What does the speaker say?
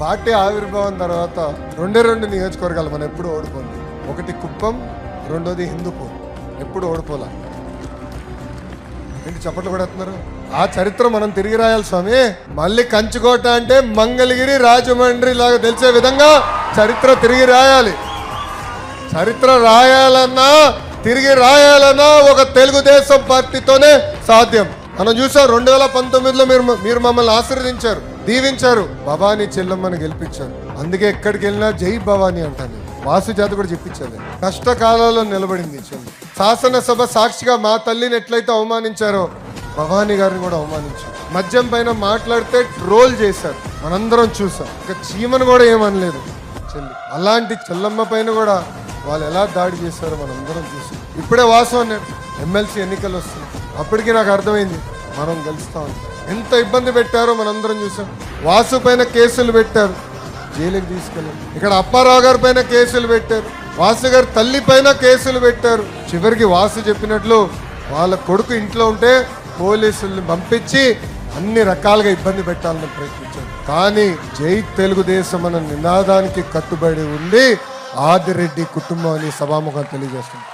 Party ఆవిర్భావం తర్వాత రెండు నియోజకవర్గాలు మనం ఎప్పుడు ఓడిపోయింది. ఒకటి కుప్పం, రెండోది హిందూపూర్. ఎప్పుడు ఓడిపోలా. ఏంటి చప్పట్లు కూడా ఎత్తున్నారు? ఆ చరిత్ర మనం తిరిగి రాయాలి స్వామి. మళ్ళీ కంచుకోట అంటే మంగళగిరి, రాజమండ్రి లాగా తెలిసే విధంగా చరిత్ర తిరిగి రాయాలి. చరిత్ర రాయాలన్నా తిరిగి రాయాలన్నా ఒక తెలుగుదేశం పార్టీతోనే సాధ్యం. మనం చూసాం 2019లో మీరు మమ్మల్ని ఆశీర్వదించారు, దీవించారు, భవానీ చెల్లమ్మని గెలిపించారు. అందుకే ఎక్కడికి వెళ్ళినా జై భవానీ అంటాను. వాసు చేత కూడా చెప్పించాలి. కష్టకాలంలో నిలబడింది చెల్లి. శాసనసభ సాక్షిగా మా తల్లిని ఎట్లయితే అవమానించారో భవానీ గారిని కూడా అవమానించారు. మద్యం పైన మాట్లాడితే ట్రోల్ చేశారు, మనందరం చూసాం. ఇక చీమను కూడా ఏమనలేదు చెల్లి. అలాంటి చెల్లమ్మ పైన కూడా వాళ్ళు ఎలా దాడి చేశారో మనందరం చూసాం. ఇప్పుడే వాసు అన్నాడు ఎమ్మెల్సీ ఎన్నికలు వస్తున్నాయి. అప్పటికి నాకు అర్థమైంది మనం గెలుస్తాం. ఎంత ఇబ్బంది పెట్టారో మనందరం చూసాం. వాసు పైన కేసులు పెట్టారు, జైలుకి తీసుకెళ్ళారు. ఇక్కడ అప్పారావు గారి పైన కేసులు పెట్టారు, వాసు గారి తల్లి పైన కేసులు పెట్టారు. చివరికి వాసు చెప్పినట్లు వాళ్ళ కొడుకు ఇంట్లో ఉంటే పోలీసుల్ని పంపించి అన్ని రకాలుగా ఇబ్బంది పెట్టాలని ప్రయత్నించారు. కానీ జై తెలుగుదేశం అన్న నినాదానికి కట్టుబడి ఉండి ఆదిరెడ్డి కుటుంబాన్ని సభాముఖం తెలియజేస్తుంది.